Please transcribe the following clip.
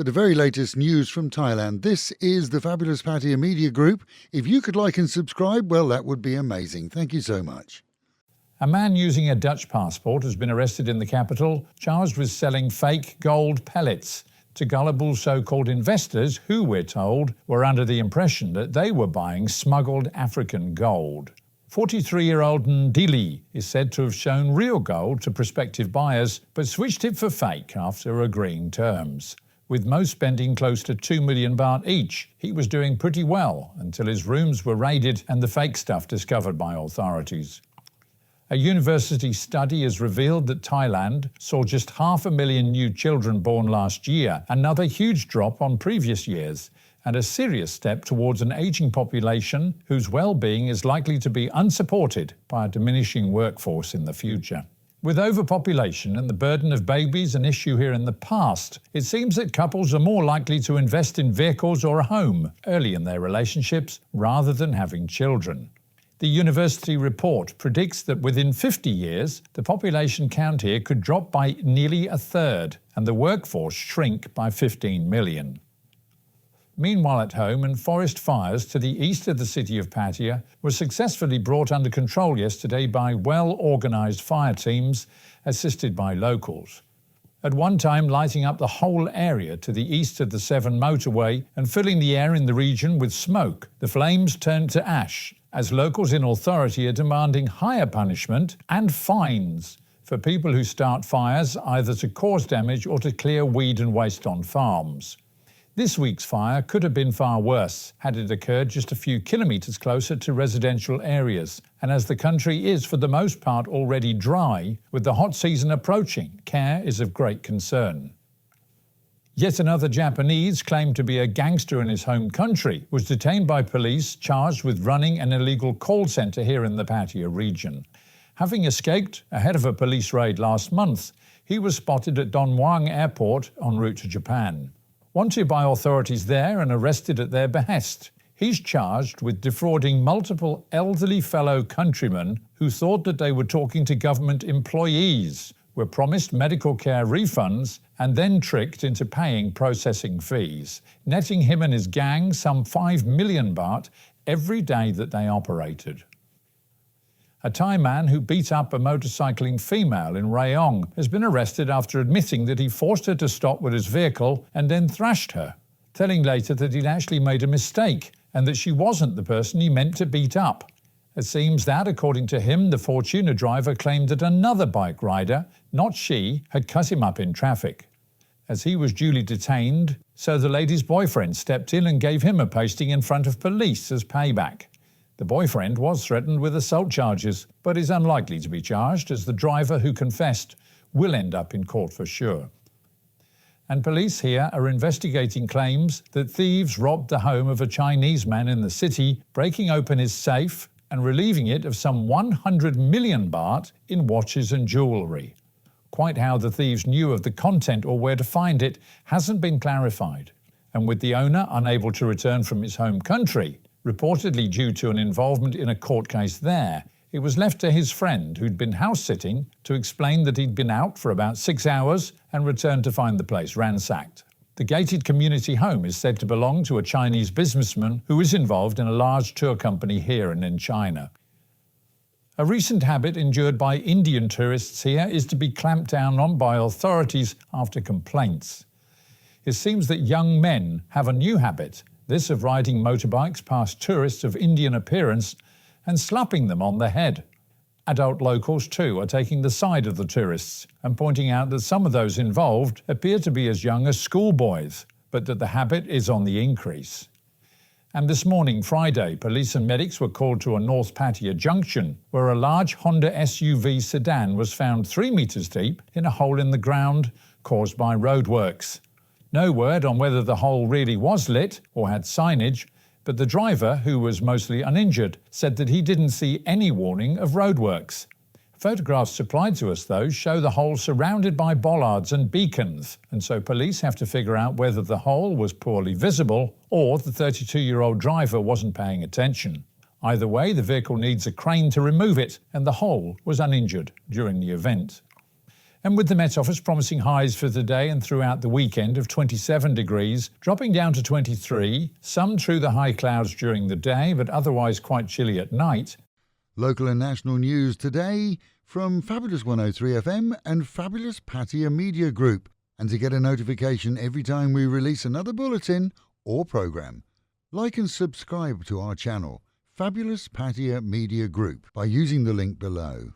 for the very latest news from Thailand. This is the Fabulous Pattaya Media Group. If you could like and subscribe, well, that would be amazing. Thank you so much. A man using a Dutch passport has been arrested in the capital, charged with selling fake gold pellets to gullible so-called investors who, we're told, were under the impression that they were buying smuggled African gold. 43-year-old Ndili is said to have shown real gold to prospective buyers, but switched it for fake after agreeing terms. With most spending close to 2 million baht each, he was doing pretty well until his rooms were raided and the fake stuff discovered by authorities. A university study has revealed that Thailand saw just 500,000 new children born last year, another huge drop on previous years, and a serious step towards an ageing population whose well-being is likely to be unsupported by a diminishing workforce in the future. With overpopulation and the burden of babies an issue here in the past, it seems that couples are more likely to invest in vehicles or a home early in their relationships rather than having children. The university report predicts that within 50 years, the population count here could drop by nearly a third and the workforce shrink by 15 million. Meanwhile at home, and forest fires to the east of the city of Pattaya were successfully brought under control yesterday by well-organised fire teams assisted by locals. At one time lighting up the whole area to the east of the 7 motorway and filling the air in the region with smoke, the flames turned to ash as locals in authority are demanding higher punishment and fines for people who start fires either to cause damage or to clear weed and waste on farms. This week's fire could have been far worse had it occurred just a few kilometres closer to residential areas, and as the country is for the most part already dry, with the hot season approaching, care is of great concern. Yet another Japanese, claimed to be a gangster in his home country, was detained by police charged with running an illegal call centre here in the Pattaya region. Having escaped ahead of a police raid last month, he was spotted at Don Muang Airport en route to Japan. Wanted by authorities there and arrested at their behest, he's charged with defrauding multiple elderly fellow countrymen who thought that they were talking to government employees, were promised medical care refunds and then tricked into paying processing fees, netting him and his gang some 5 million baht every day that they operated. A Thai man who beat up a motorcycling female in Rayong has been arrested after admitting that he forced her to stop with his vehicle and then thrashed her, telling later that he'd actually made a mistake and that she wasn't the person he meant to beat up. It seems that, according to him, the Fortuner driver claimed that another bike rider, not she, had cut him up in traffic. As he was duly detained, so the lady's boyfriend stepped in and gave him a pasting in front of police as payback. The boyfriend was threatened with assault charges, but is unlikely to be charged as the driver who confessed will end up in court for sure. And police here are investigating claims that thieves robbed the home of a Chinese man in the city, breaking open his safe and relieving it of some 100 million baht in watches and jewellery. Quite how the thieves knew of the content or where to find it hasn't been clarified. And with the owner unable to return from his home country, reportedly due to an involvement in a court case there, it was left to his friend, who'd been house-sitting, to explain that he'd been out for about 6 hours and returned to find the place ransacked. The gated community home is said to belong to a Chinese businessman who is involved in a large tour company here and in China. A recent habit endured by Indian tourists here is to be clamped down on by authorities after complaints. It seems that young men have a new habit, this of riding motorbikes past tourists of Indian appearance and slapping them on the head. Adult locals too are taking the side of the tourists and pointing out that some of those involved appear to be as young as schoolboys, but that the habit is on the increase. And this morning, Friday, police and medics were called to a North Pattaya junction where a large Honda SUV sedan was found 3 metres deep in a hole in the ground caused by roadworks. No word on whether the hole really was lit or had signage, but the driver, who was mostly uninjured, said that he didn't see any warning of roadworks. Photographs supplied to us, though, show the hole surrounded by bollards and beacons, and so police have to figure out whether the hole was poorly visible or the 32-year-old driver wasn't paying attention. Either way, the vehicle needs a crane to remove it, and the hole was uninjured during the event. And with the Met Office promising highs for the day and throughout the weekend of 27 degrees, dropping down to 23, some through the high clouds during the day, but otherwise quite chilly at night. Local and national news today from Fabulous 103 FM and Fabulous Pattaya Media Group. And to get a notification every time we release another bulletin or programme, like and subscribe to our channel, Fabulous Pattaya Media Group, by using the link below.